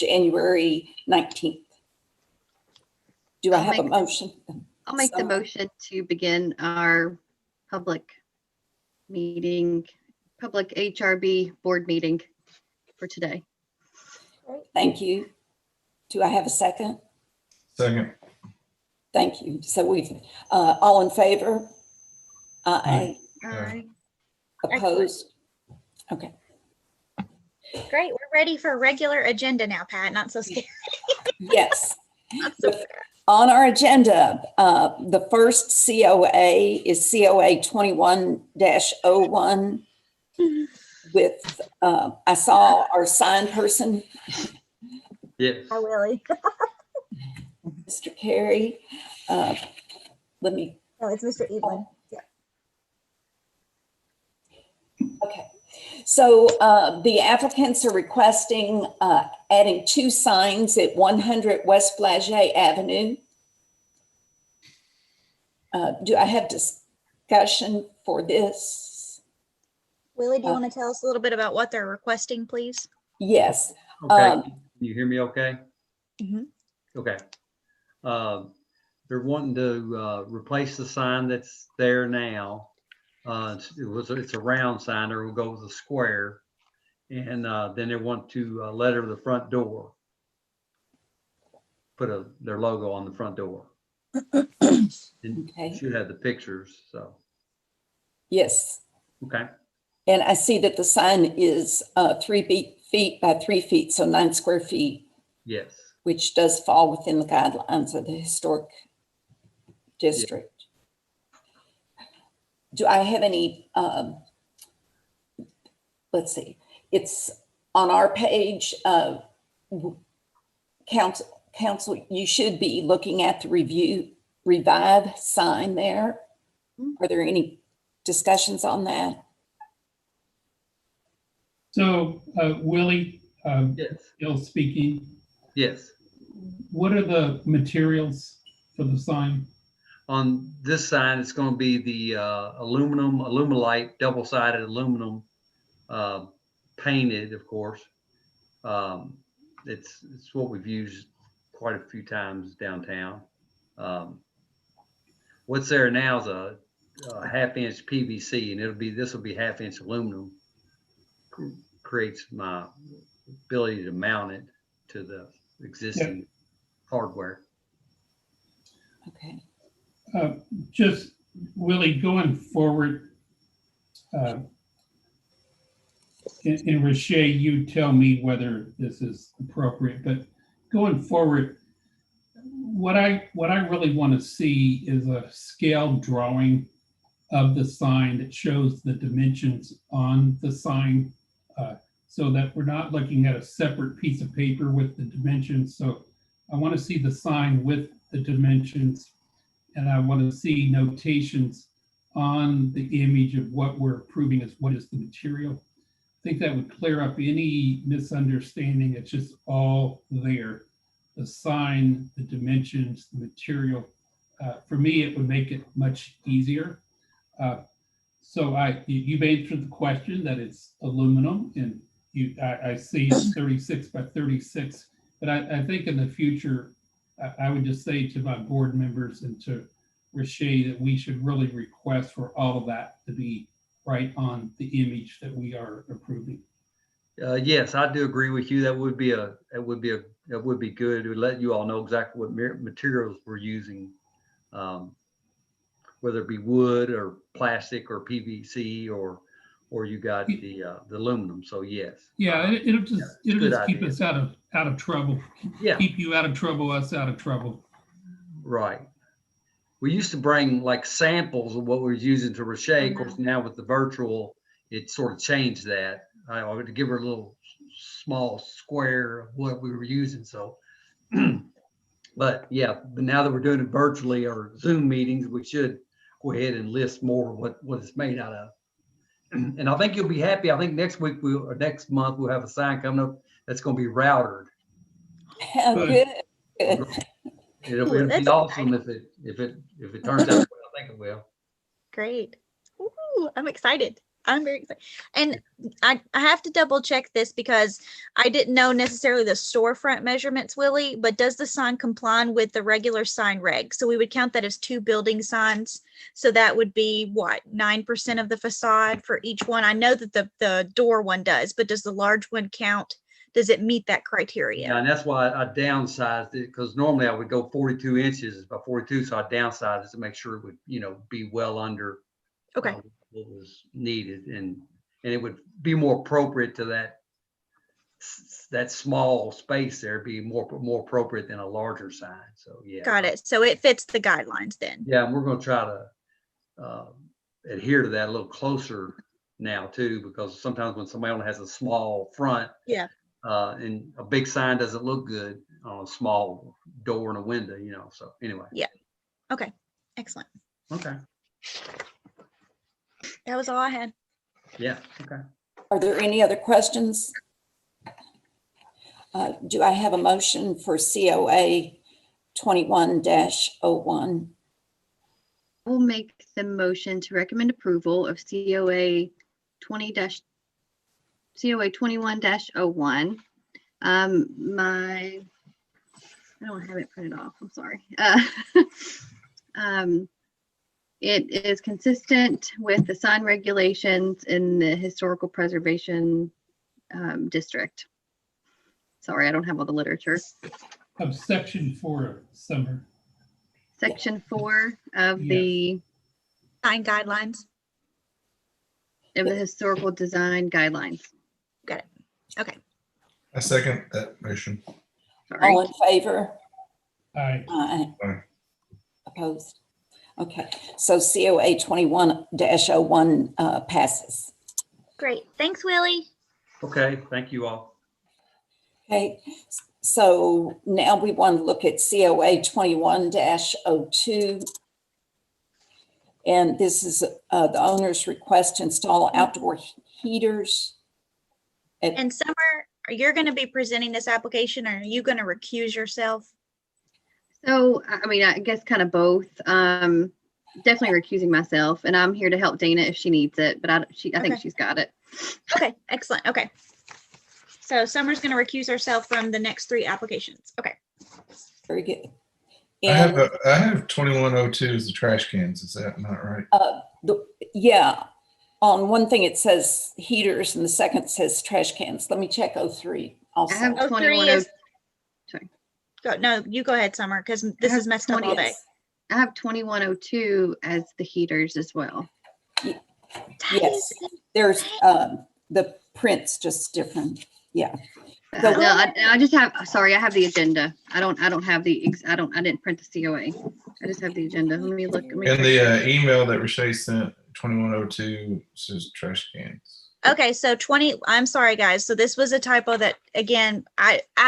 January 19th. Do I have a motion? I'll make the motion to begin our public meeting, public HRB board meeting for today. Thank you. Do I have a second? Second. Thank you. So we've, all in favor? Aye. Aye. Opposed? Okay. Great. We're ready for a regular agenda now, Pat. Not so scary. Yes. Not so bad. On our agenda, the first COA is COA 21-01 with, I saw our sign person, Yes. Hi, Willie. Mr. Carey. Let me, No, it's Mr. Evelyn. Yeah. okay. So the applicants are requesting adding 2 signs at 100 West Flagey Avenue. Do I have discussion for this? Willie, do you want to tell us a little bit about what they're requesting, please? Yes. Okay. Can you hear me okay? Mhm. Okay. They're wanting to replace the sign that's there now. It's a round sign, or we'll go with a square. And then they want to letter the front door. Put their logo on the front door. And Okay. should have the pictures, so, Yes. okay. And I see that the sign is 3 feet by 3 feet, so 9 square feet, Yes. which does fall within the guidelines of the historic district. Do I have any, let's see, it's on our page, council, you should be looking at the revive sign there. Are there any discussions on that? So, Willie, Yes. Bill speaking, Yes. what are the materials for the sign? On this sign, it's going to be the Alumalite, double-sided aluminum, painted, of course. It's what we've used quite a few times downtown. What's there now is a half-inch PVC, and this will be half-inch aluminum. Creates my ability to mount it to the existing hardware. Okay. Just, Willie, going forward, and Rashay, you tell me whether this is appropriate, but going forward, what I really want to see is a scale drawing of the sign that shows the dimensions on the sign, so that we're not looking at a separate piece of paper with the dimensions. So I want to see the sign with the dimensions, and I want to see notations on the image of what we're approving as what is the material. I think that would clear up any misunderstanding. It's just all there. The sign, the dimensions, the material. For me, it would make it much easier. So you've answered the question that it's aluminum, and I see it's 36 by 36. But I think in the future, I would just say to my board members and to Rashay that we should really request for all of that to be right on the image that we are approving. Yes, I do agree with you. That would be good to let you all know exactly what materials we're using, whether it be wood or plastic or PVC or you got the aluminum. So yes. Yeah, it'll just keep idea. us out of trouble. Yeah. Keep you out of trouble, us out of trouble. Right. We used to bring like samples of what we were using to Rashay. Of course, now with the virtual, it sort of changed that. I wanted to give her a little small square of what we were using. So, but yeah, but now that we're doing it virtually or Zoom meetings, we should go ahead and list more what it's made out of. And I think you'll be happy. I think next week or next month we'll have a sign coming up that's going to be routered. Good. It'll Ooh, be that's awesome if it turns out the way I think it will. Great. Ooh, I'm excited. I'm very excited. And I have to double check this because I didn't know necessarily the storefront measurements, Willie, but does the sign comply with the regular sign reg? So we would count that as 2 building signs. So that would be what, 9% of the facade for each one? I know that the door one does, but does the large one count? Does it meet that criteria? Yeah, and that's why I downsized it, because normally I would go 42 inches by 42, so I downsized it to make sure it would, be well under Okay. what was needed, and it would be more appropriate to that small space there, be more appropriate than a larger sign. So yeah. Got it. So it fits the guidelines then. Yeah, and we're going to try to adhere to that a little closer now too, because sometimes when somebody only has a small front, Yeah. and a big sign doesn't look good on a small door and a window, so anyway. Yeah. Okay. Excellent. Okay. That was all I had. Yeah. Okay. Are there any other questions? Do I have a motion for COA 21-01? We'll make the motion to recommend approval of COA 21-01. I don't have it printed off. I'm sorry. It is consistent with the sign regulations in the historical preservation district. Sorry, I don't have all the literature. Of section 4, Summer. Section 4 of Yes. the Sign guidelines. historical design guidelines. Got it. Okay. I second that motion. Sorry. All in favor? Aye. Aye. Aye. Opposed? Okay, so COA 21-01 passes. Great. Thanks, Willie. Okay. Thank you all. Okay, so now we want to look at COA 21-02. And this is the owner's request to install outdoor heaters. And Summer, you're going to be presenting this application, or are you going to recuse yourself? So, I mean, I guess kind of both. Definitely recusing myself, and I'm here to help Dana if she needs it, but I think Okay. she's got it. Okay, excellent. Okay. So Summer's going to recuse herself from the next 3 applications. Okay. Very good. I have 2102 as the trash cans. Is that not right? Yeah, on one thing it says heaters and the second says trash cans. Let me check 03 also. I have 03 2102. is. Go, no, you go ahead, Summer, because this have is messed up all day. Yes. I have 2102 as the heaters as well. That Yes. is- There's the print's just different. Yeah. No, I just have, sorry, I have the agenda. I don't have the, I didn't print the COA. I just have the agenda. Let me look. And the email that Rashay sent, 2102, says trash cans. Okay, so 20, I'm sorry, guys. So this was a typo that, again,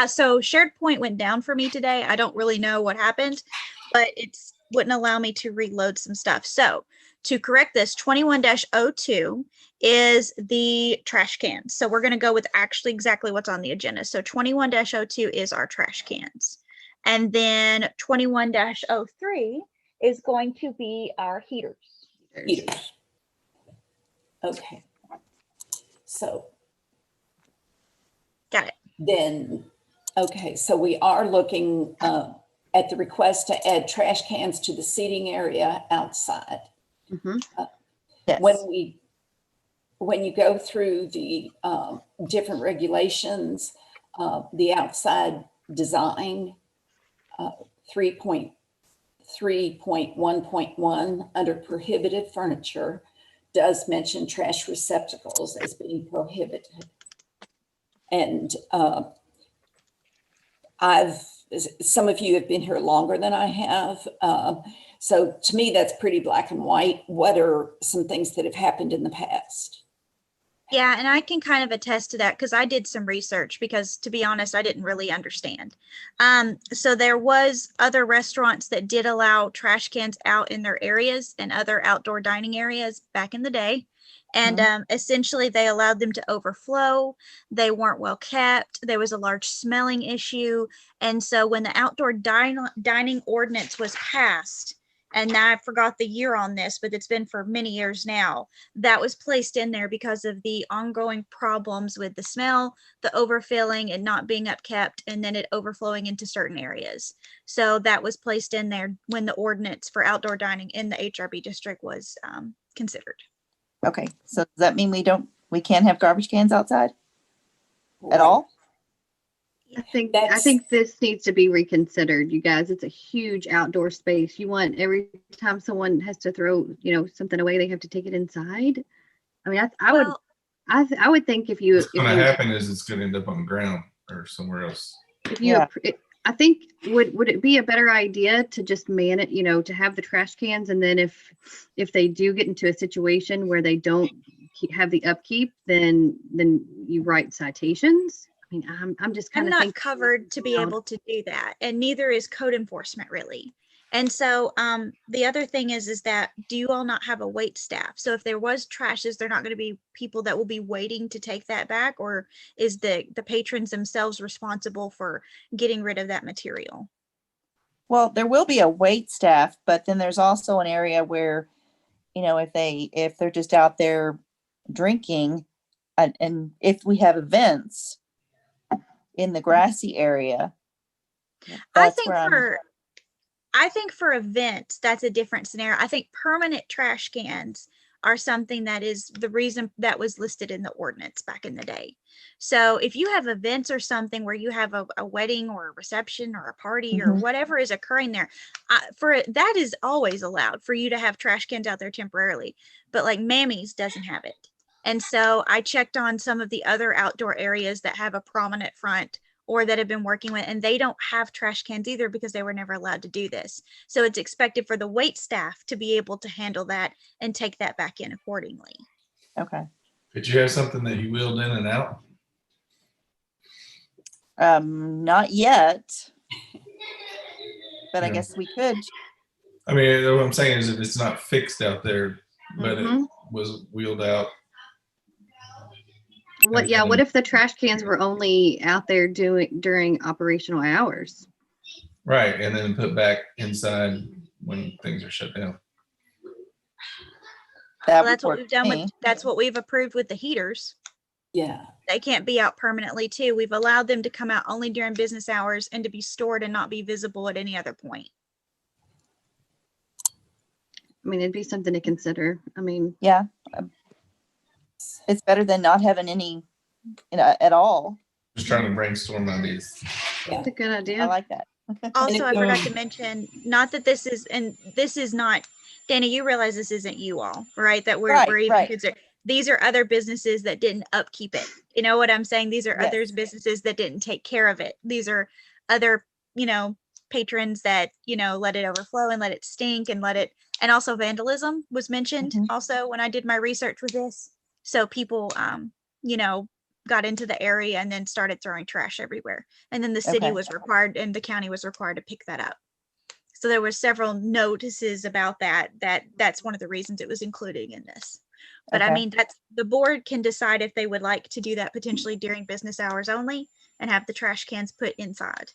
so SharedPoint went down for me today. I don't really know what happened, but it wouldn't allow me to reload some stuff. So to correct this, 21-02 is the trash cans. So we're going to go with actually exactly what's on the agenda. So 21-02 is our trash cans. And then 21-03 is going to be our heaters. Heaters. Okay. So Got it. then, okay, so we are looking at the request to add trash cans to the seating area outside. Mhm. Yes. When you go through the different regulations, the outside design 3.3.1.1 under prohibited furniture does mention trash receptacles as being prohibited. And some of you have been here longer than I have. So to me, that's pretty black and white. What are some things that have happened in the past? Yeah, and I can kind of attest to that because I did some research because, to be honest, I didn't really understand. So there was other restaurants that did allow trash cans out in their areas and other outdoor dining areas back in the day. And essentially they allowed them to overflow. They weren't well kept. There was a large smelling issue. And so when the outdoor dining ordinance was passed, and now I forgot the year on this, but it's been for many years now, that was placed in there because of the ongoing problems with the smell, the overfilling and not being upkept, and then it overflowing into certain areas. So that was placed in there when the ordinance for outdoor dining in the HRB district was considered. Okay, so does that mean we can't have garbage cans outside at all? I think That's- this needs to be reconsidered, you guys. It's a huge outdoor space. You want every time someone has to throw, something away, they have to take it inside. I mean, Well, I would think if you, What's going to happen is it's going to end up on the ground or somewhere else. if you, Yeah. I think would it be a better idea to just man it, to have the trash cans, and then if they do get into a situation where they don't have the upkeep, then you write citations. I mean, I'm just kind I'm of not thinking. covered to be out. able to do that, and neither is code enforcement really. And so the other thing is that do you all not have a wait staff? So if there was trash, is there not going to be people that will be waiting to take that back, or is the patrons themselves responsible for getting rid of that material? Well, there will be a wait staff, but then there's also an area where, if they're just out there drinking, and if we have events in the grassy area, that's where I think for events, that's a different scenario. I think permanent trash cans are something that is the reason that was listed in the ordinance back in the day. So if you have events or something where you have a wedding or a reception or a party or Mhm. whatever is occurring there, that is always allowed for you to have trash cans out there temporarily. But like Mammy's doesn't have it. And so I checked on some of the other outdoor areas that have a prominent front or that have been working with, and they don't have trash cans either because they were never allowed to do this. So it's expected for the wait staff to be able to handle that and take that back in accordingly. Okay. Did you have something that you wheeled in and out? Not yet, but I Yeah. guess we could. I mean, what I'm saying is if it's not fixed out there, but it Mhm. was wheeled out. What if the trash cans were only out there during operational hours? Right. And then put back inside when things are shut down. That Well, would that's what work we've done for with, me. that's what we've approved with the heaters. Yeah. They can't be out permanently too. We've allowed them to come out only during business hours and to be stored and not be visible at any other point. I mean, it'd be something to consider. I mean, Yeah. It's better than not having any, at all. Just trying to brainstorm ideas. it's a good I idea. like that. Also, I forgot to goes- mention, not that this is, and this is not, Danny, you realize this isn't you all, right? That we're Right, even right. consider, these are other businesses that didn't upkeep it. You know what I'm saying? These are Yes. others businesses that didn't take care of it. These are other, patrons that, let it overflow and let it stink and and also vandalism was mentioned Mhm. also when I did my research with this. So people, got into the area and then started throwing trash everywhere. And then the city Okay. was required and the county was required to pick that up. So there were several notices about that's one of the reasons it was included in this. But I Okay. mean, that's the board can decide if they would like to do that potentially during business hours only and have the trash cans put inside.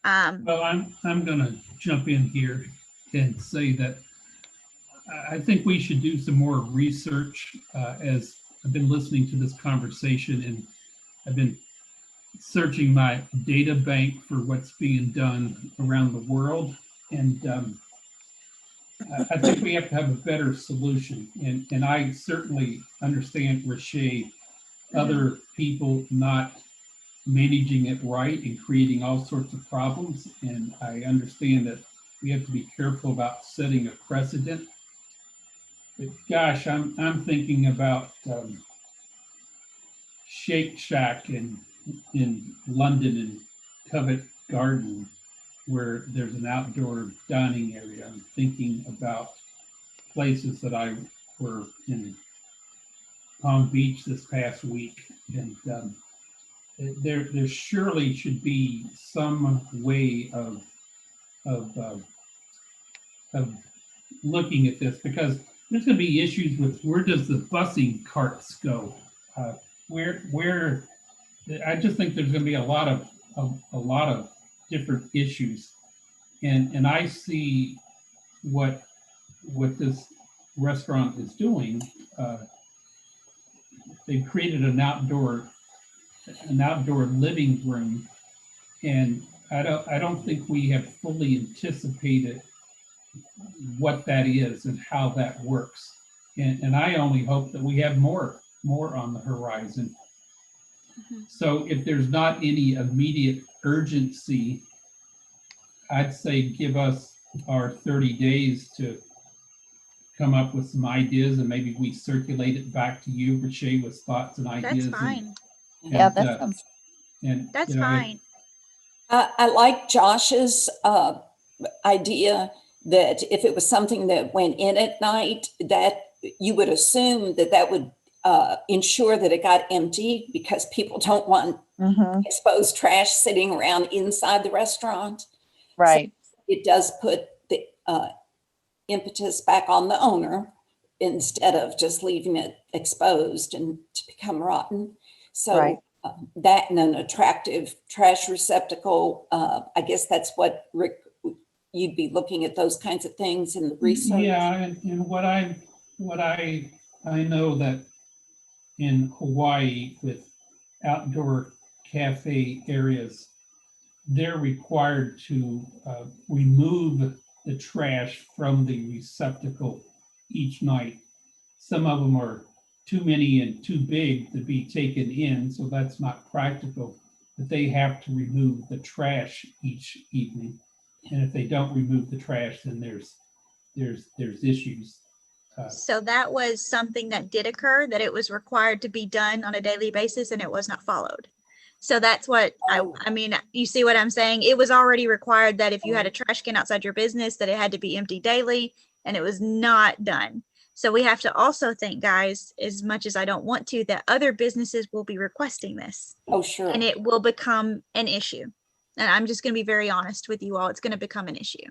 Well, I'm gonna jump in here and say that I think we should do some more research as I've been listening to this conversation, and I've been searching my data bank for what's being done around the world. And I think we have to have a better solution. And I certainly understand, Rashay, other people not managing it right and creating all sorts of problems. And I understand that we have to be careful about setting a precedent. But gosh, I'm thinking about Shake Shack in London and Covent Garden, where there's an outdoor dining area. I'm thinking about places that I were in Palm Beach this past week, and there surely should be some way of looking at this, because there's going to be issues with where does the busing carts go, where I just think there's going to be a lot of different issues, and I see what what this restaurant is doing, they've created an outdoor living room, and I don't think we have fully anticipated what that is and how that works. And I only hope that we have more on the horizon. So if there's not any immediate urgency, I'd say give us our 30 days to come up with some ideas, and maybe we circulate it back to you, Rashay, with thoughts and ideas. That's fine. Yeah, that sounds. And That's you know, fine. I like Josh's idea that if it was something that went in at night, that you would assume that that would ensure that it got empty, because people don't want Mhm. exposed trash sitting around inside the restaurant. Right. It does put the impetus back on the owner instead of just leaving it exposed and to become rotten. So Right. that and an attractive trash receptacle, I guess that's what, Rick, you'd be looking at those kinds of things in the research. Yeah, and what I know that in Hawaii with outdoor cafe areas, they're required to remove the trash from the receptacle each night. Some of them are too many and too big to be taken in, so that's not practical. But they have to remove the trash each evening, and if they don't remove the trash, then there's issues. So that was something that did occur, that it was required to be done on a daily basis and it was not followed. So that's what I mean, you see what I'm saying? It was already required that if you had a trash can outside your business, that it had to be emptied daily, and it was not done. So we have to also think, guys, as much as I don't want to, that other businesses will be requesting this, Oh, sure. and it will become an issue. And I'm just going to be very honest with you all. It's going to become an issue.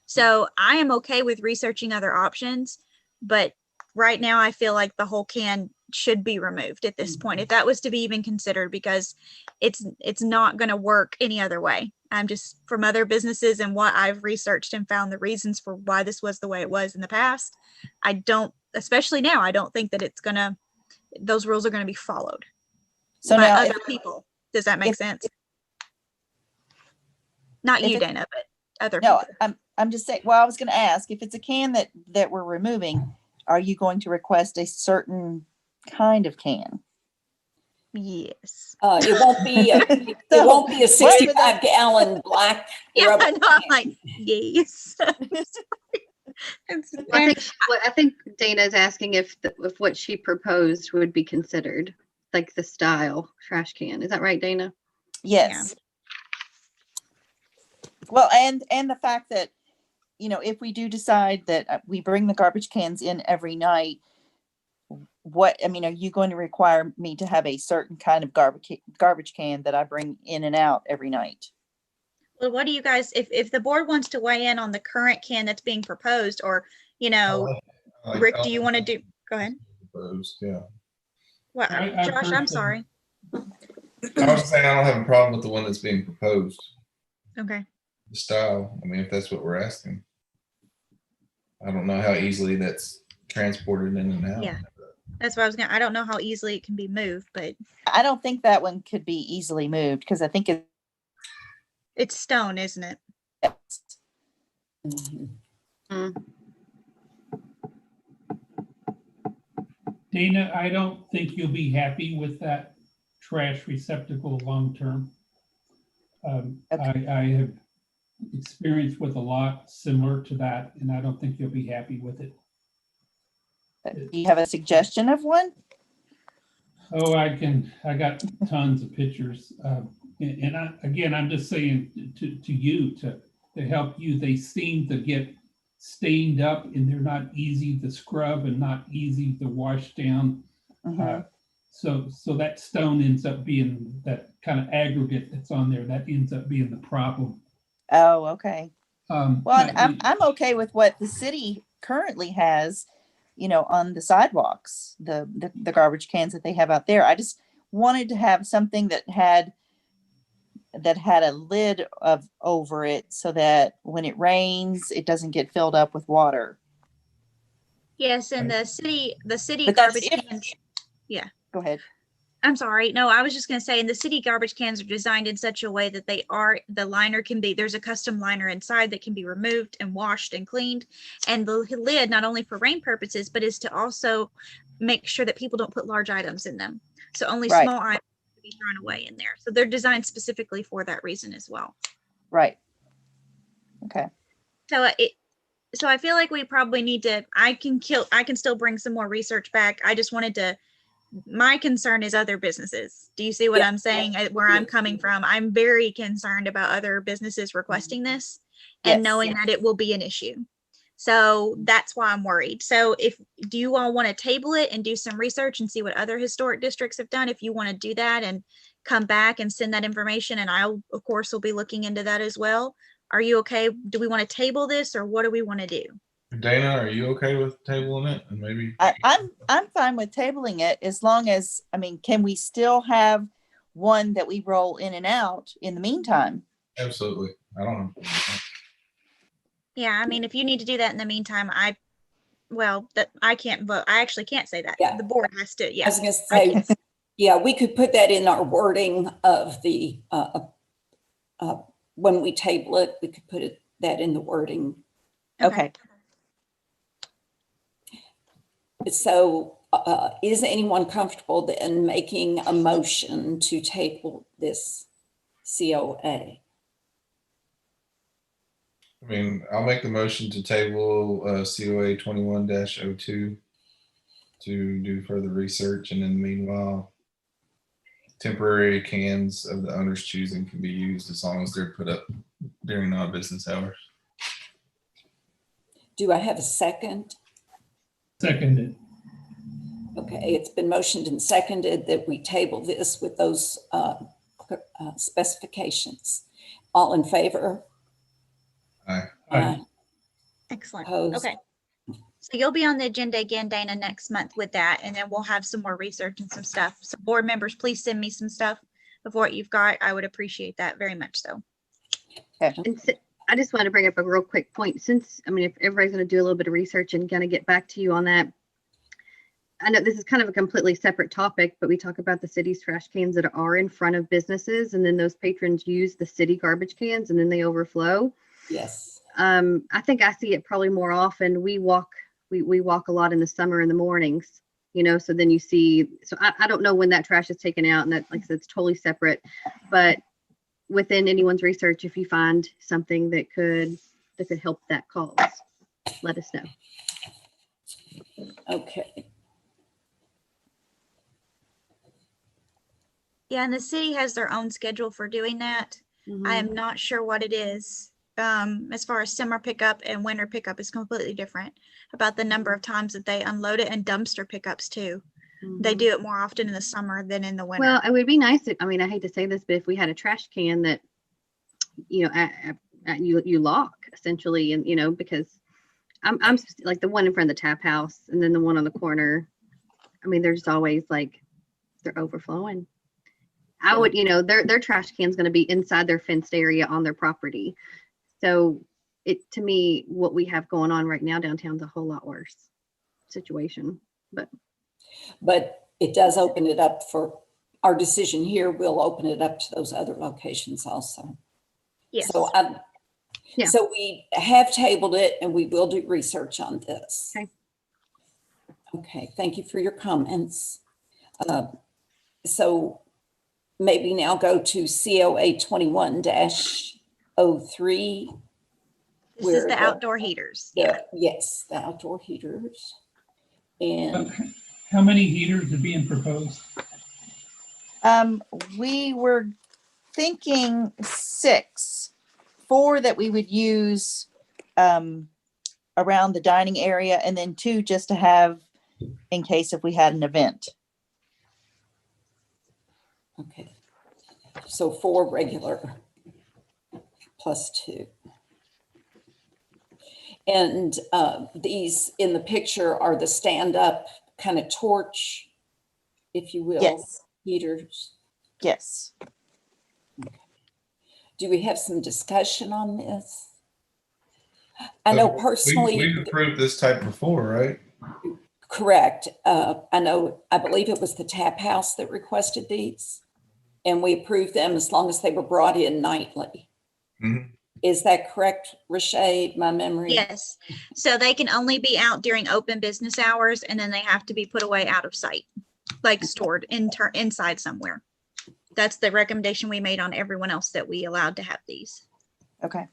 So I am okay with researching other options, but right now I feel like the whole can should be removed at this point, if that was to be even considered, because it's not going to work any other way. I'm just, from other businesses and what I've researched and found the reasons for why this was the way it was in the past, I don't, especially now, I don't think that those rules are going to be followed So by now, other people. Does that make if- sense? Not if you, it's- Dana, but other no, people. I'm just saying, well, I was going to ask, if it's a can that we're removing, are you going to request a certain kind of can? Yes. It won't be it So, won't be a what would that- 65-gallon black Yeah, rubber I know. I'm can. like, yes. I think Dana's asking if what she proposed would be considered, like the style trash can. Is that right, Dana? Yes. Well, and the fact that, if we do decide that we bring the garbage cans in every night, are you going to require me to have a certain kind of garbage can that I bring in and out every night? Well, what do you guys, if the board wants to weigh in on the current can that's being proposed, or, Rick, do you want to do, go ahead. Proposed, yeah. What, I Josh, I'm sorry. I was just saying I don't have a problem with the one that's being proposed, Okay. the style. I mean, if that's what we're asking. I don't know how easily that's transported in and out. Yeah. That's what I was I don't know how easily it can be moved, but I don't think that one could be easily moved, because I think it's stone, isn't it? it's Mhm. Dana, I don't think you'll be happy with that trash receptacle long-term. Okay. I have experience with a lot similar to that, and I don't think you'll be happy with it. Do you have a suggestion of one? Oh, I got tons of pictures. And I'm just saying to you, to help you, they seem to get stained up, and they're not easy to scrub and not easy to wash down. Mhm. So that stone ends up being that kind of aggregate that's on there, that ends up being the problem. Oh, okay. Well, and now, I'm okay with what the city currently has, on the sidewalks, the garbage cans that they have out there. I just wanted to have something that had a lid over it, so that when it rains, it doesn't get filled up with water. Yes, and the city But that's garbage if- cans. Go ahead. I'm sorry. No, I was just going to say, and the city garbage cans are designed in such a way that the liner can be, there's a custom liner inside that can be removed and washed and cleaned. And the lid, not only for rain purposes, but is to also make sure that people don't put large items in them. So only Right. small items can be thrown away in there. So they're designed specifically for that reason as well. Right. Okay. So I feel like we probably need to, I can still bring some more research back. I just wanted to, my concern is other businesses. Do you see what Yeah. I'm saying? Where I'm coming from, I'm very concerned about other businesses requesting this and Yes. knowing that it will be an issue. So that's why I'm worried. So do you all want to table it and do some research and see what other historic districts have done? If you want to do that and come back and send that information, and I'll, of course, will be looking into that as well. Are you okay? Do we want to table this, or what do we want to do? Dana, are you okay with tabling it? And maybe I'm fine with tabling it as long as, I mean, can we still have one that we roll in and out in the meantime? absolutely. I don't know. Yeah, I mean, if you need to do that in the meantime, I can't vote. I actually can't say that. Yeah. The board has to, I yeah. was going to say, yeah, we could put that in our wording of the, when we table it, we could put that in the wording. Okay. So is anyone comfortable then making a motion to table this COA? I mean, I'll make the motion to table COA 21-02 to do further research, and in the meanwhile, temporary cans of the owner's choosing can be used as long as they're put up during non-business hours. Do I have a second? Seconded. Okay, it's been motioned and seconded that we table this with those specifications. All in favor? Aye. Aye. Excellent. Opposed? Okay. So you'll be on the agenda again, Dana, next month with that, and then we'll have some more research and some stuff. So board members, please send me some stuff of what you've got. I would appreciate that very much so. And I just want to bring up a real quick point. Since, I mean, if everybody's going to do a little bit of research and kind of get back to you on that, I know this is kind of a completely separate topic, but we talk about the city's trash cans that are in front of businesses, and then those patrons use the city garbage cans and then they overflow. Yes. I think I see it probably more often. We walk a lot in the summer in the mornings, so then you see, so I don't know when that trash is taken out, and that, like I said, it's totally separate, but within anyone's research, if you find something that could help that cause, let us know. Okay. Yeah, and the city has their own schedule for doing that. I am not sure what it is. As far as summer pickup and winter pickup is completely different about the number of times that they unload it, and dumpster pickups too. They do it more often in the summer than in the winter. Well, it would be nice if, I mean, I hate to say this, but if we had a trash can that, you lock essentially, and, because I'm like the one in front of the tap house and then the one on the corner. I mean, there's always like, they're overflowing. I would, their trash can's going to be inside their fenced area on their property. So to me, what we have going on right now downtown's a whole lot worse situation, But it does open it up for our decision here. We'll open it up to those other locations also. Yes. So Yeah. So we have tabled it and we will do research on this. Okay. Okay, thank you for your comments. So maybe now go to COA 21-03. This is the outdoor heaters. Yeah. Yes, the outdoor heaters. And How many heaters are being proposed? We were thinking 6, 4 that we would use around the dining area, and then 2 just to have in case if we had an event. okay, so 4 regular plus 2. And these in the picture are the stand-up kind of torch, if you will, Yes. heaters. Yes. Do we have some discussion on this? I know personally. We've approved this type before, right? Correct. I believe it was the Tap House that requested these, and we approved them as long as they were brought in nightly. Mhm. Is that correct, Rashay? My memory? Yes. So they can only be out during open business hours, and then they have to be put away out of sight, like stored inside somewhere. That's the recommendation we made on everyone else that we allowed to have these. Okay.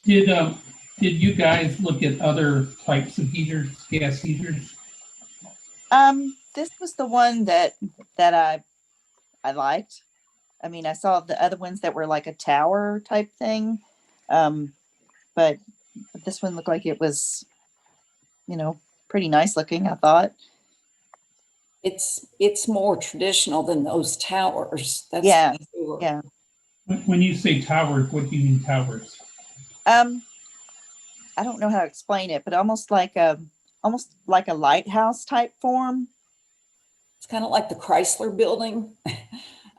Did you guys look at other types of heaters, gas heaters? This was the one that I liked. I mean, I saw the other ones that were like a tower type thing. But this one looked like it was, pretty nice looking, I thought. It's more traditional than those towers. That's Yeah, for sure. yeah. When you say towers, what do you mean towers? I don't know how to explain it, but almost like a lighthouse type form. It's kind of like the Chrysler building.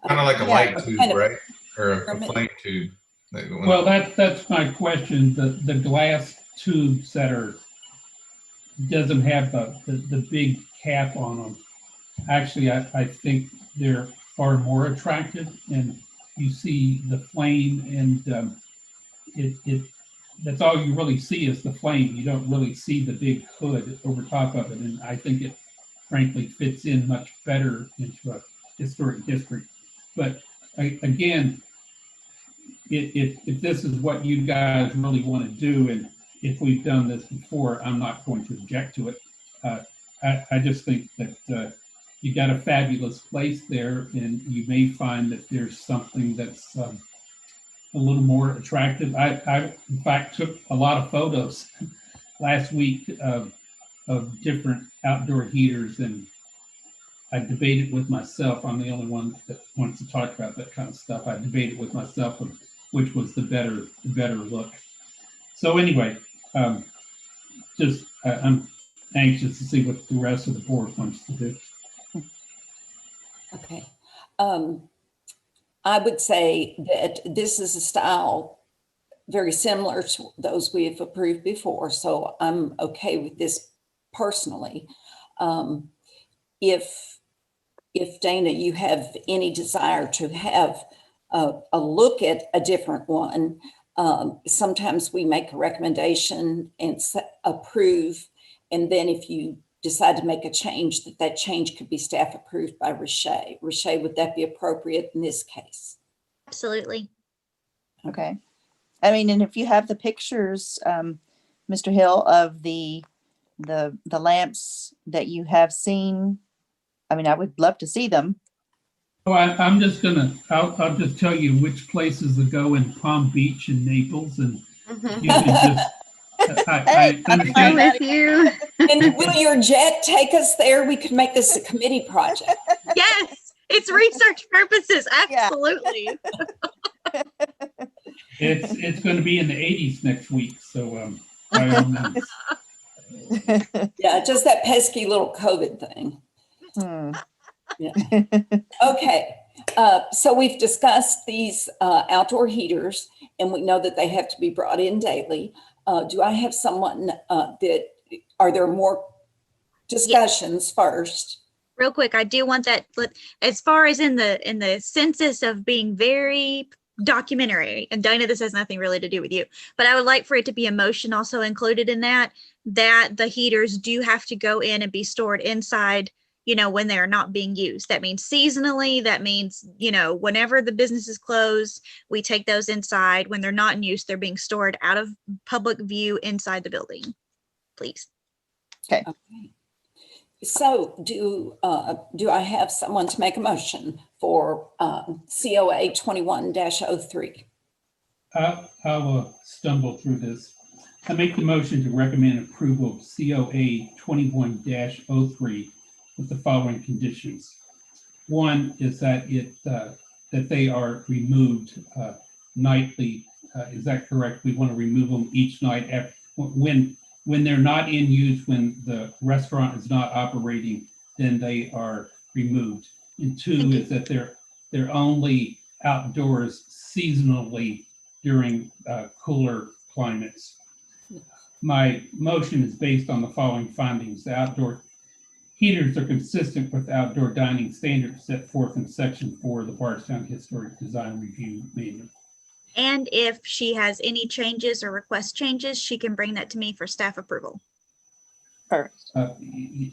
Kind of like a Yeah, light tube, kind of right? Or a pyramid. flame tube. that go in. Well, that's my question. The glass tubes that doesn't have the big cap on them. Actually, I think they're far more attractive, and you see the flame, and that's all you really see is the flame. You don't really see the big hood over top of it, and I think it frankly fits in much better into a historic district. But again, if this is what you guys really want to do, and if we've done this before, I'm not going to object to it. I just think that you got a fabulous place there, and you may find that there's something that's a little more attractive. I in fact took a lot of photos last week of different outdoor heaters, and I debated with myself. I'm the only one that wants to talk about that kind of stuff. I debated with myself of which was the better look. So anyway, I'm anxious to see what the rest of the board wants to do. Okay. I would say that this is a style very similar to those we have approved before, so I'm okay with this personally. If Dana, you have any desire to have a look at a different one, sometimes we make a recommendation and approve, and then if you decide to make a change, that change could be staff approved by Rashay. Rashay, would that be appropriate in this case? Absolutely. Okay. I mean, and if you have the pictures, Mr. Hill, of the lamps that you have seen, I mean, I would love to see them. Oh, I'm just I'll just tell you which places to go in Palm Beach and Naples, and you can just, I I'm understand. with you. And will your jet take us there? We could make this a committee project. Yes, it's research purposes. Yeah. Absolutely. It's going to be in the 80s next week, so by all means. Yeah, just that pesky little COVID thing. Yeah. Okay, so we've discussed these outdoor heaters, and we know that they have to be brought in daily. Do I have someone are there more discussions first? Real quick, I do want that, as far as in the census of being very documentary, and Dinah, this has nothing really to do with you, but I would like for it to be a motion also included in that the heaters do have to go in and be stored inside, when they're not being used. That means seasonally, that means, whenever the business is closed, we take those inside. When they're not in use, they're being stored out of public view inside the building, please. Okay. So do I have someone to make a motion for COA 21-03? I will stumble through this. I make the motion to recommend approval of COA 21-03 with the following conditions. One is that that they are removed nightly. Is that correct? We want to remove them each night when they're not in use, when the restaurant is not operating, then they are removed. And two is that they're only outdoors seasonally during cooler climates. my motion is based on the following findings. The outdoor heaters are consistent with outdoor dining standards set forth in section 4 of the Bardstown Historic Design Review Manual. And if she has any changes or request changes, she can bring that to me for staff approval. Perfect.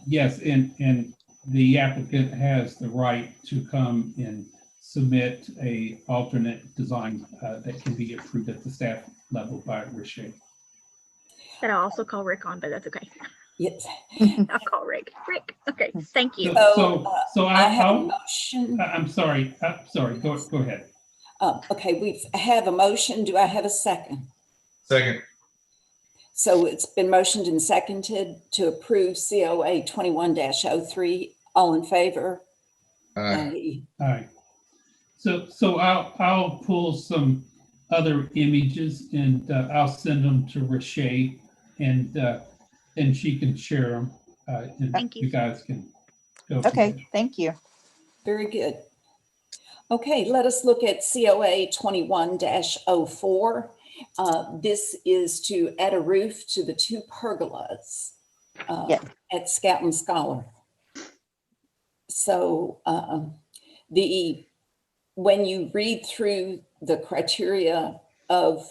Yes, and the applicant has the right to come and submit a alternate design that can be approved at the staff level by Riche. That I'll also call Rick on, but that's okay. Yes. I'll call Rick. Rick, okay, thank you. So I have a I'll, motion. I'm sorry, go ahead. Okay, we have a motion. Do I have a second? Second. So it's been motioned and seconded to approve COA 21-03. All in favor? Aye. All right. So I'll pull some other images and I'll send them to Riche and she can share them. And Thank you. you guys can go. from Okay, there. thank you. Very good. Okay, let us look at COA 21-04. This is to add a roof to the 2 pergolas Yes. at Scout and Scholar. So when you read through the criteria of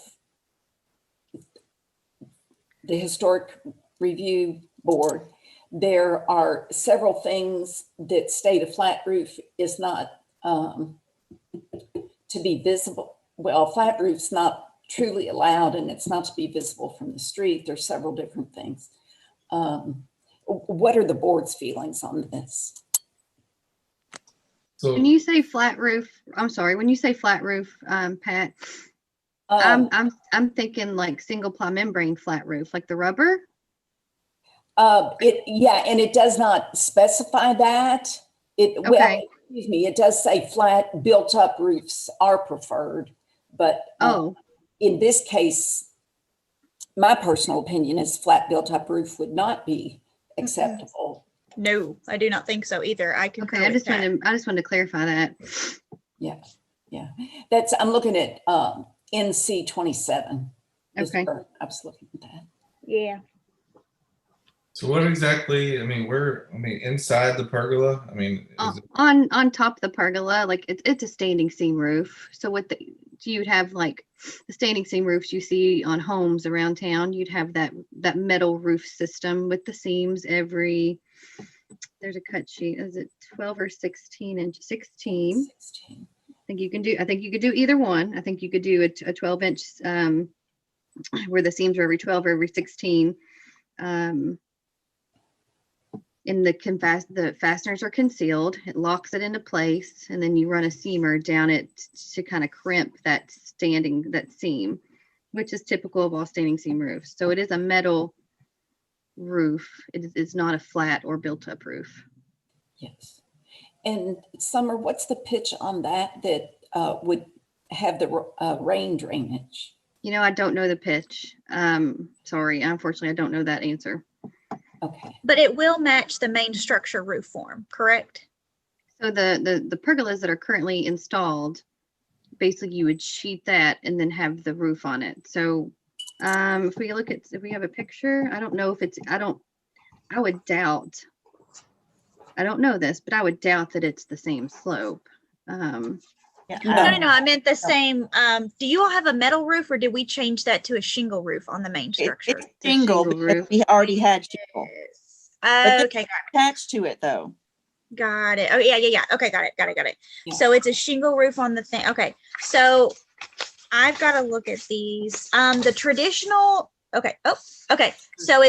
the Historic Review Board, there are several things that state a flat roof is not to be visible. Well, flat roof's not truly allowed and it's not to be visible from the street. There's several different things. What are the board's feelings on this? So When you say flat roof, I'm sorry, when you say flat roof, Pat, I'm thinking like single ply membrane flat roof, like the rubber. Yeah, and it does not specify that. Well, Okay. excuse me, it does say flat built up roofs are preferred, but Oh, in this case, my personal opinion is flat built up roof would not be acceptable. No, I do not think so either. I concur okay. I with just wanted to clarify that. Yeah, yeah. I'm looking at NC 27. Okay. I was looking at that. Yeah. So what exactly, inside the pergola, is it, On top of the pergola, like it's a standing seam roof. So you'd have like the standing seam roofs you see on homes around town. You'd have that metal roof system with the seams there's a cut sheet. Is it 12 or 16 inch? 16. 16. I think you could do either one. I think you could do a 12 inch where the seams are every 12 or every 16. And the fasteners are concealed. It locks it into place, and then you run a seamer down it to kind of crimp that seam, which is typical of all standing seam roofs. So it is a metal roof. It is not a flat or built up roof. Yes. And Summer, what's the pitch on that would have the rain drainage? I don't know the pitch. Sorry, unfortunately, I don't know that answer. Okay. But it will match the main structure roof form, correct? So the pergolas that are currently installed, basically you would sheet that and then have the roof on it. So if we have a picture, I don't know if I would doubt, I don't know this, but I would doubt that it's the same slope. Yeah, No, I meant the same. Do you all have a metal roof or did we change that to a shingle roof on the main structure? It's shingle Shingle because roof. we already had shingle Okay, attached to it though. got it. Oh, yeah. Okay, got it. Yeah. So it's a shingle roof on the thing. Okay, so I've got to look at these. The traditional, okay. Oh, okay. So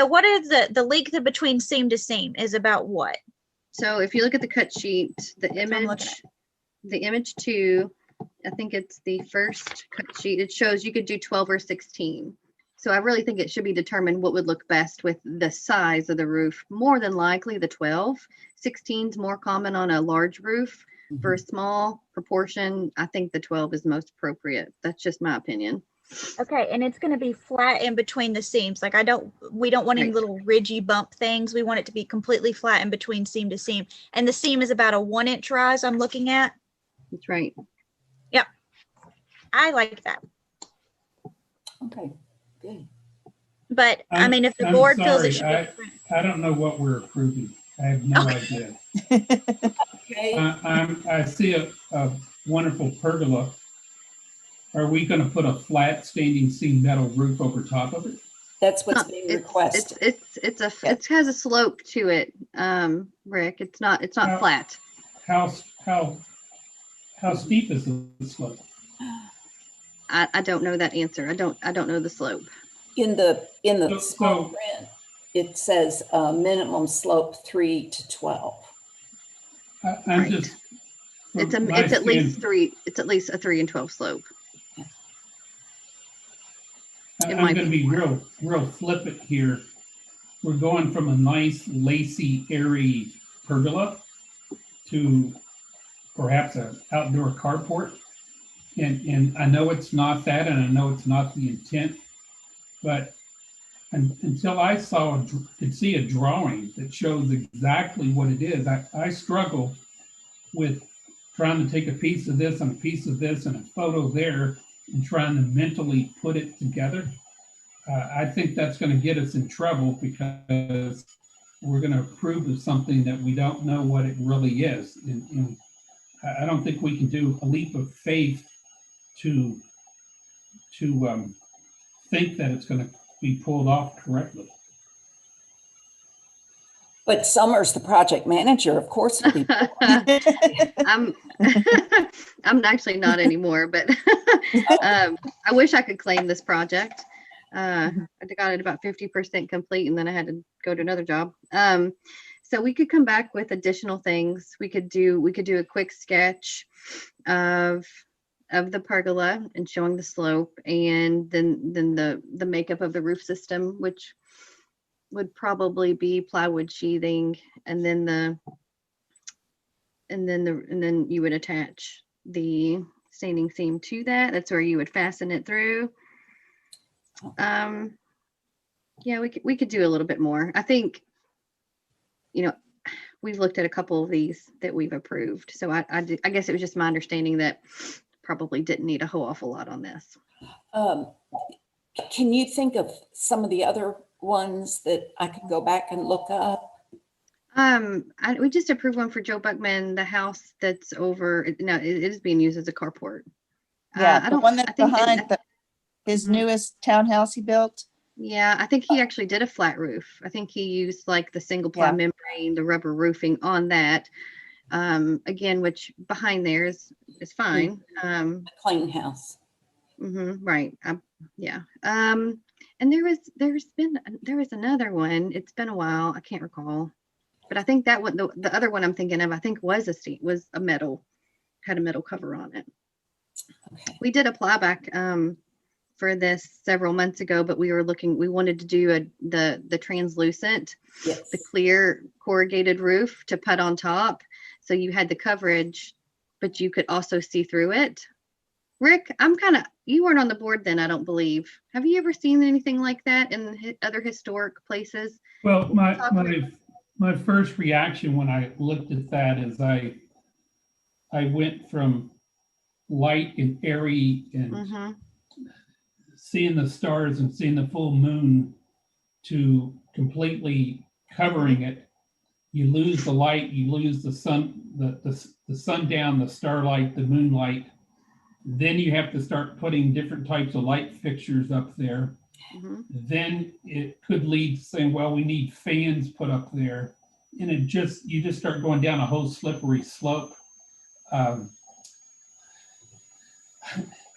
what is the length between seam to seam is about what? So if you look at the cut sheet, the what I'm looking image 2, I think it's the first cut sheet. It shows you could do 12 or 16. So I really think it should be determined what would look best with the size of the roof. More than likely the 12. 16 is more common on a large roof. For a small proportion, I think the 12 is most appropriate. That's just my opinion. Okay, and it's going to be flat in between the seams. Like we don't want any Right. little ridgy bump things. We want it to be completely flat in between seam to seam. And the seam is about a 1 inch rise I'm looking at. That's right. I like that. Okay, good. But I I'm- mean, if the I'm board feels it sorry, should be different. I don't know what we're approving. I have no idea. Okay, I see a wonderful pergola. Are we gonna put a flat standing seam metal roof over top of it? that's what's being requested. It has a slope to it, Rick. It's not How- flat. How steep is the slope? I don't know that answer. I don't know the slope. In the So- small so- print, it says minimum slope 3 to 12. I'm Right. just. It's from my at least stand- 3. It's at least a 3 and 12 slope. it I'm might gonna be be real flippant here. We're going from a nice lacy, airy pergola to perhaps an outdoor carport. And I know it's not that, and I know it's not the intent, but until I could see a drawing that shows exactly what it is, I struggle with trying to take a piece of this and a piece of this and a photo there and trying to mentally put it together. I think that's going to get us in trouble because we're going to approve of something that we don't know what it really is. And I don't think we can do a leap of faith to think that it's going to be pulled off correctly. But Summer's the project manager, of course. Will be. I'm I'm actually not anymore, but I wish I could claim this project. I got it about 50% complete, and then I had to go to another job. So we could come back with additional things. We could do a quick sketch of the pergola and showing the slope, and then the makeup of the roof system, which would probably be plywood sheathing, and then you would attach the standing seam to that. That's where you would fasten it through. Yeah, we could do a little bit more. I think, we've looked at a couple of these that we've approved. So I guess it was just my understanding that probably didn't need a whole awful lot on this. Can you think of some of the other ones that I could go back and look up? We just approved one for Joe Buckman, the house that's over. No, it is being used as a carport. Yeah, I the don't. one I that's think behind his Mhm. newest townhouse he built. Yeah, I think he actually did a flat roof. I think he used like the single ply Yeah. membrane, the rubber roofing on that. Again, which behind there is fine. The clean house. Right. Yeah. And there was another one. It's been a while. I can't recall, but I think that one, the other one I'm thinking of, I think was a metal, had a metal cover on it. Okay. We did apply back for this several months ago, but we wanted to do the translucent, Yes. the clear corrugated roof to put on top. So you had the coverage, but you could also see through it. Rick, you weren't on the board then, I don't believe. Have you ever seen anything like that in other historic places? Well, my first reaction when I looked at that is I went from light and airy and seeing the stars and seeing the full moon to completely covering it. You lose the light, you lose the sun, the sundown, the starlight, the moonlight. Then you have to start putting different types of light fixtures up there. Then it could lead to saying, well, we need fans put up there. And you just start going down a whole slippery slope.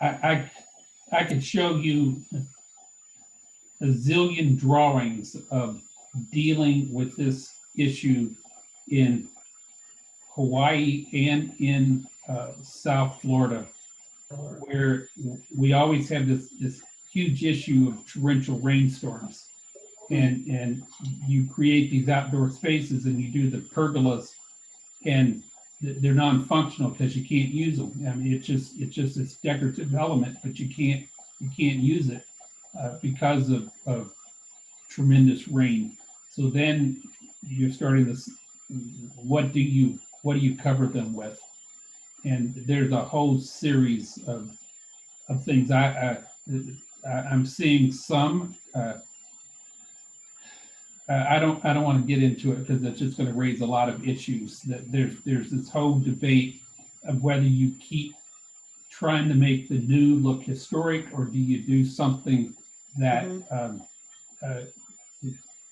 I could show you a zillion drawings of dealing with this issue in Hawaii and in South Florida, where we always have this huge issue of torrential rainstorms. And you create these outdoor spaces and you do the pergolas, and they're non-functional because you can't use them. I mean, it's just this decorative element, but you can't use it because of tremendous rain. So then you're starting this. What do you cover them with? And there's a whole series of things. I'm seeing some I don't want to get into it because it's just going to raise a lot of issues. That there's this whole debate of whether you keep trying to make the new look historic, or do you do something that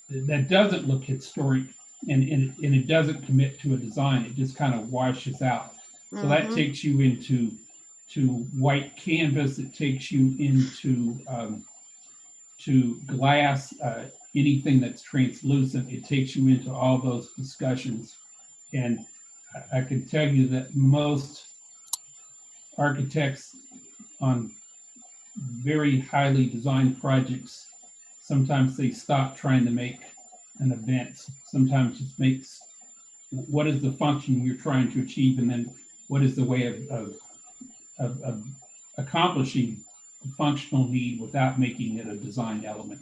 that doesn't look historic, and it doesn't commit to a design. It just kind of washes out. So that takes you into white canvas. It takes you into to glass, anything that's translucent. It takes you into all those discussions. And I can tell you that most architects on very highly designed projects, sometimes they stop trying to make an event. Sometimes it makes, what is the function you're trying to achieve, and then what is the way of accomplishing the functional need without making it a design element.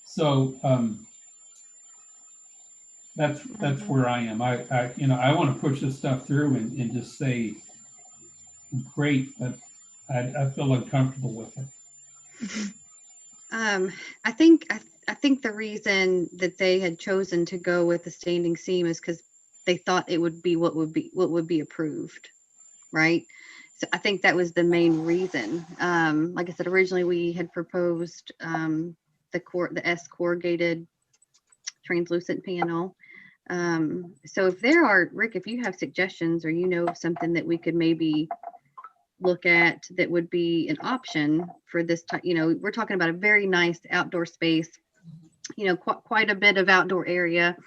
So that's where I am. I want to push this stuff through and just say, great, but I feel uncomfortable with it. I think the reason that they had chosen to go with the standing seam is because they thought it would be what would be approved, right? So I think that was the main reason. Like I said, originally we had proposed the S corrugated translucent panel. So if there are, Rick, if you have suggestions or you know of something that we could maybe look at that would be an option for this type, we're talking about a very nice outdoor space, quite a bit of outdoor area.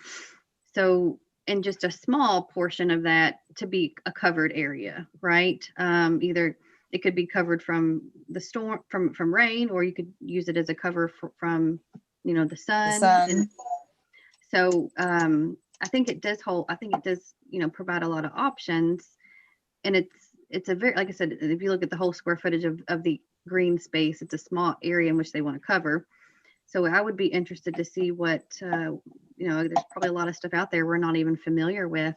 So, and just a small portion of that to be a covered area, right? Either it could be covered from the storm, from rain, or you could use it as a cover from, the sun. And so I think it does provide a lot of options. And it's a very, like I said, if you look at the whole square footage of the green space, it's a small area in which they want to cover. So I would be interested to see what, there's probably a lot of stuff out there we're not even familiar with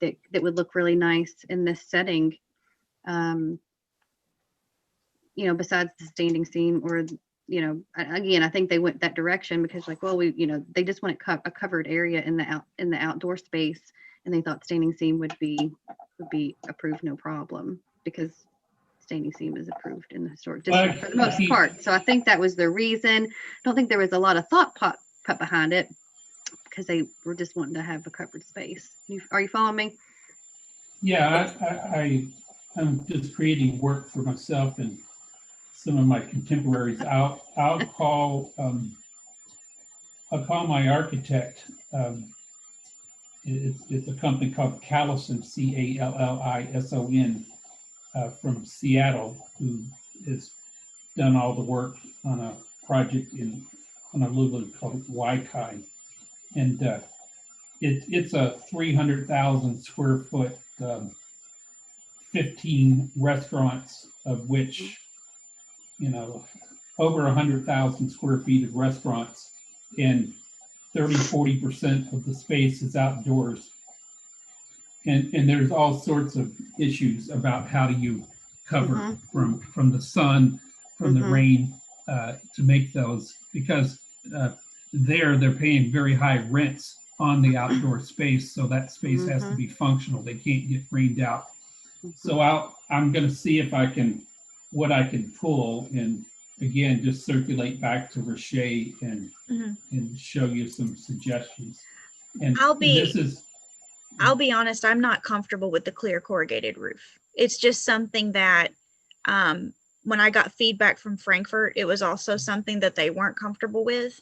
that would look really nice in this setting. Besides the standing seam, or, again, I think they went that direction because they just want a covered area in the outdoor space. And they thought standing seam would be approved no problem, because standing seam is approved in the historic district for the most part. So I think that was the reason. I don't think there was a lot of thought put behind it, because they were just wanting to have a covered space. Are you following me? Yeah, I'm just creating work for myself and some of my contemporaries. I'll call my architect. It's a company called Callison, Callison, from Seattle, who has done all the work on a project in Honolulu called Waikai. And it's a 300,000 square foot, 15 restaurants, of which, over 100,000 square feet of restaurants, and 30-40% of the space is outdoors. And there's all sorts of issues about how do you cover from the sun, from the rain, to make those, because they're paying very high rents on the outdoor space, so that space has to be functional. They can't get rained out. So I'm going to see if what I can pull, and again, just circulate back to Richer and show you some suggestions. And I'll be honest, I'm not comfortable with the clear corrugated roof. It's just something that when I got feedback from Frankfurt, it was also something that they weren't comfortable with.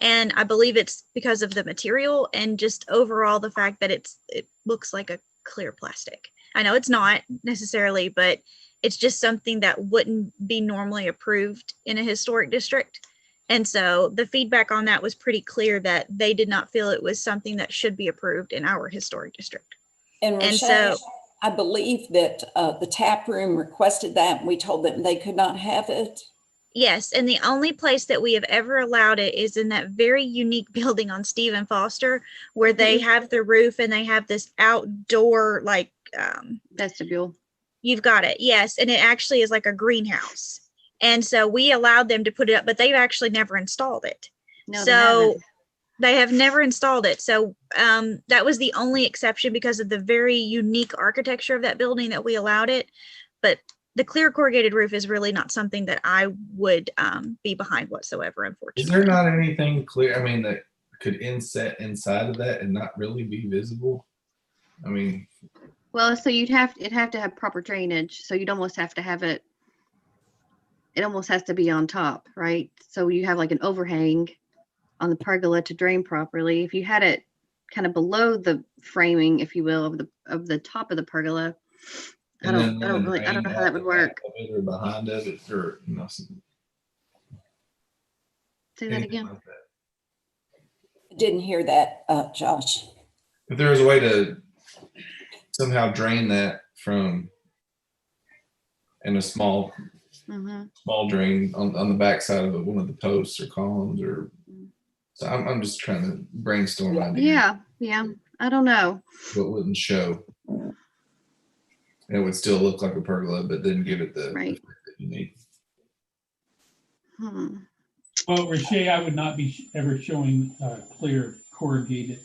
And I believe it's because of the material and just overall the fact that it looks like a clear plastic. I know it's not necessarily, but it's just something that wouldn't be normally approved in a historic district. And so the feedback on that was pretty clear that they did not feel it was something that should be approved in our historic district. And so I believe that the tap room requested that, and we told them they could not have it. Yes, and the only place that we have ever allowed it is in that very unique building on Stephen Foster, where they have the roof and they have this outdoor vestibule. You've got it. Yes. And it actually is like a greenhouse. And so we allowed them to put it up, but they've actually never installed it. No, they So haven't. they have never installed it. So that was the only exception because of the very unique architecture of that building that we allowed it. But the clear corrugated roof is really not something that I would be behind whatsoever, Is unfortunately. there not anything clear? I mean, that could inset inside of that and not really be visible? I mean, Well, so it'd have to have proper drainage. So you'd almost have to have it. It almost has to be on top, right? So you have like an overhang on the pergola to drain properly. If you had it kind of below the framing, if you will, of the top of the pergola, I and don't then know drain how that out would the work. back of it or behind of it, or Say that anything again. like that. Didn't hear that, Josh. If there was a way to somehow drain that from in a small drain on the backside of one of the posts or columns, or so I'm just trying to brainstorm ideas. Yeah. I don't know. What wouldn't show. And it would still look like a pergola, but then give it the Right. effect that you need. Well, Rashay, I would not be ever showing clear corrugated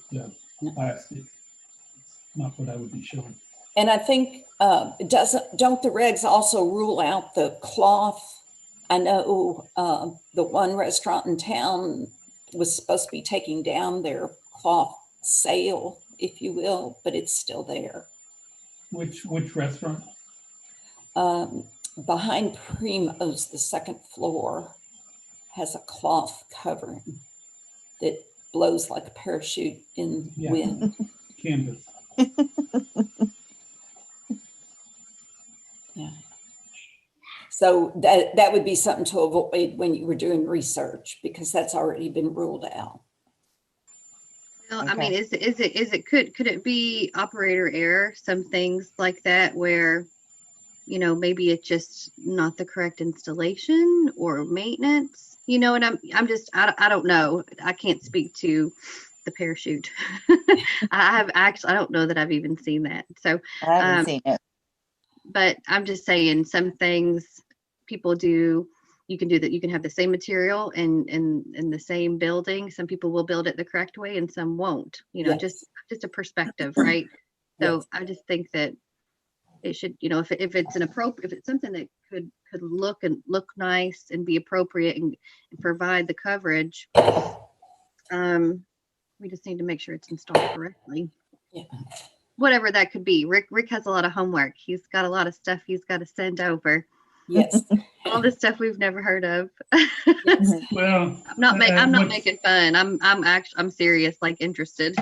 plastic. It's not what I would be showing. And I think, don't the regs also rule out the cloth? I know the one restaurant in town was supposed to be taking down their cloth sale, if you will, but it's still there. Which restaurant? Behind Primo's, the second floor has a cloth covering that blows like a parachute in Yeah. wind. Canvas. Yeah. So that would be something to avoid when you were doing research, because that's already been ruled out. Well, Okay. I mean, could it be operator error? Some things like that where, maybe it's just not the correct installation or maintenance, and I don't know. I can't speak to the parachute. I don't know that I've even seen that. So, I haven't seen it. but I'm just saying some things people do. You can do that. You can have the same material in the same building. Some people will build it the correct way and some won't, Yes. just a perspective, right? So Yes. I just think that it should, if it's if it's something that could look nice and be appropriate and provide the coverage, we just need to make sure it's installed correctly. Yeah. Whatever that could be. Rick has a lot of homework. He's got a lot of stuff he's got to send over. Yes. All the stuff we've never heard of. Yes. Well, I'm not what's- making fun. I'm serious, like interested.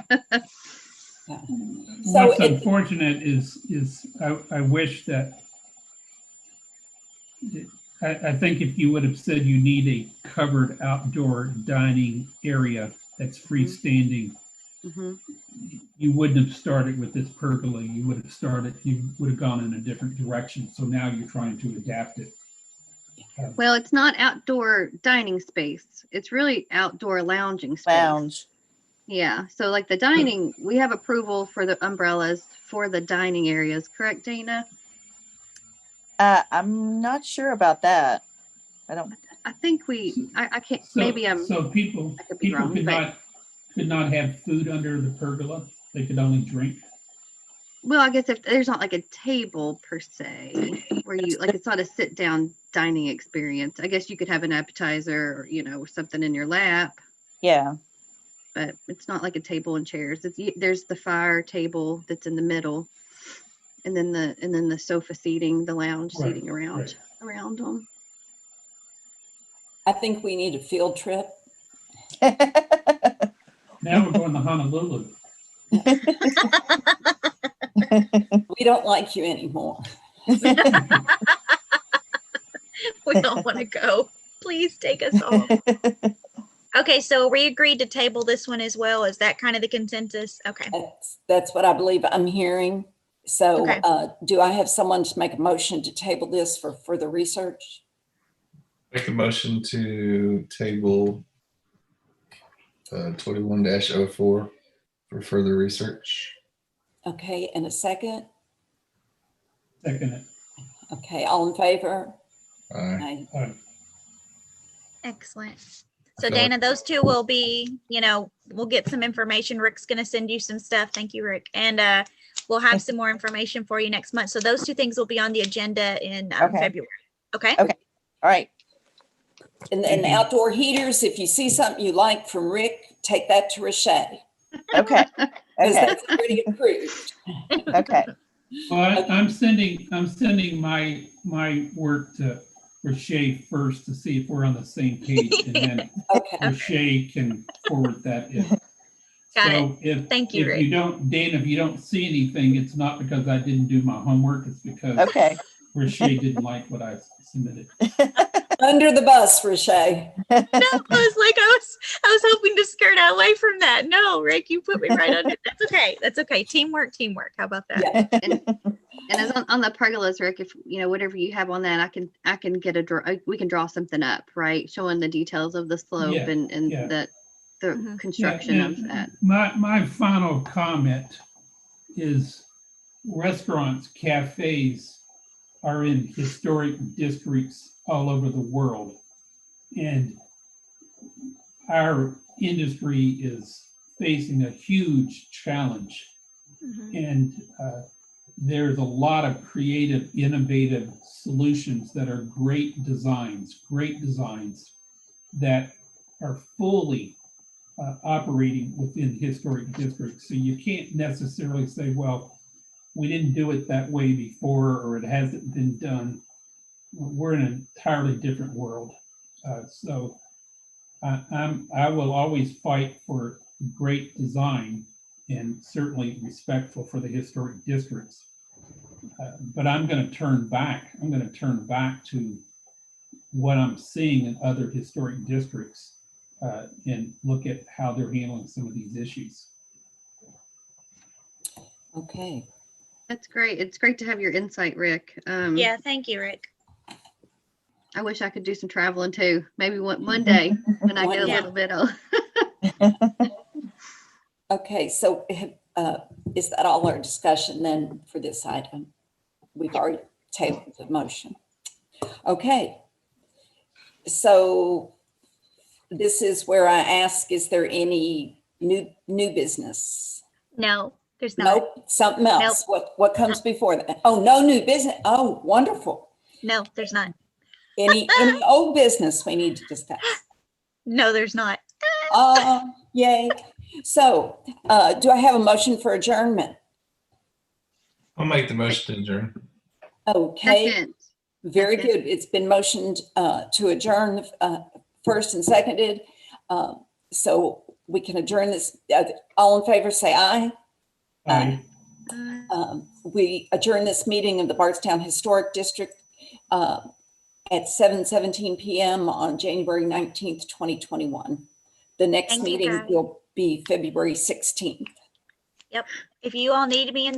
So What's unfortunate is I wish that, I think if you would have said you need a covered outdoor dining area that's freestanding, you wouldn't have started with this pergola. You would have gone in a different direction. So now you're trying to adapt it. Well, it's not outdoor dining space. It's really outdoor lounging space. Lounge. Yeah. So like the dining, we have approval for the umbrellas for the dining areas, correct, Dana? I'm not sure about that. I think I can't, So people I could be wrong, could not have food under the pergola. They could only drink. well, I guess if there's not like a table per se, where it's not a sit down dining experience. I guess you could have an appetizer or, something in your lap, Yeah. but it's not like a table and chairs. There's the fire table that's in the middle, and then the sofa seating, the lounge Right, seating around them. I think we need a field trip. Now we're going to Honolulu. We don't like you anymore. We don't want to go. Please take us home. Okay, so we agreed to table this one as well. Is that kind of the consensus? Okay. That's what I believe I'm hearing. So Okay. do I have someone to make a motion to table this for further research? Make a motion to table 21-04 for further research. Okay, and a second? Second it. Okay, all in favor? Aye. Aye. Excellent. So So- Dana, those two will be, we'll get some information. Rick's gonna send you some stuff. Thank you, Rick. And we'll have some more information for you next month. So those two things will be on the agenda in Okay. February. Okay? Okay. All right. And then Thank you. outdoor heaters, if you see something you like from Rick, take that to Rashay, Okay. because Okay. that's already approved. Okay. Well, I'm sending my work to Rashay first to see if we're on the same page, and then Okay, Rashay can forward that if. Got it. So if, Thank you, if Rick. you don't, Dana, if you don't see anything, it's not because I didn't do my homework, it's because Okay. Rashay didn't like what I submitted. under the bus, Rashay. No, I was hoping to skirt away from that. No, Rick, you put me right under. That's okay. That's okay. Teamwork. How about that? Yeah. And as on the pergolas, Rick, if whatever you have on that, I can get we can draw something up, right? Showing the details of the slope Yeah, and yeah. the Mhm. construction Yeah, of that. My final comment is restaurants, cafes are in historic districts all over the world. And our industry is facing a huge challenge. Mhm. And there's a lot of creative, innovative solutions that are great designs that are fully operating within historic districts. So you can't necessarily say, well, we didn't do it that way before, or it hasn't been done. We're in an entirely different world. So I will always fight for great design and certainly respectful for the historic districts. But I'm going to turn back. I'm going to turn back to what I'm seeing in other historic districts and look at how they're handling some of these issues. Okay. That's great. It's great to have your insight, Rick. Yeah. Thank you, Rick. I wish I could do some traveling too. Maybe one day when I get a Yeah. little bit old. Okay, so is that all our discussion then for this item? We've already tabled the motion. Okay. So this is where I ask, is there any new business? No, there's not. Nope, something else. What comes before that? Oh, no new business. Oh, wonderful. No, there's not. Any old business we need to discuss? No, there's not. Yay. So do I have a motion for adjournment? I'll make the motion to adjourn. Okay, Second. very Second. good. It's been motioned to adjourn first and seconded. So we can adjourn this. All in favor, say aye. Aye. We adjourn this meeting of the Bardstown Historic District at 7:17 p.m. on January 19th, 2021. The next Thank you, meeting guys. will be February 16th. If you all need me in the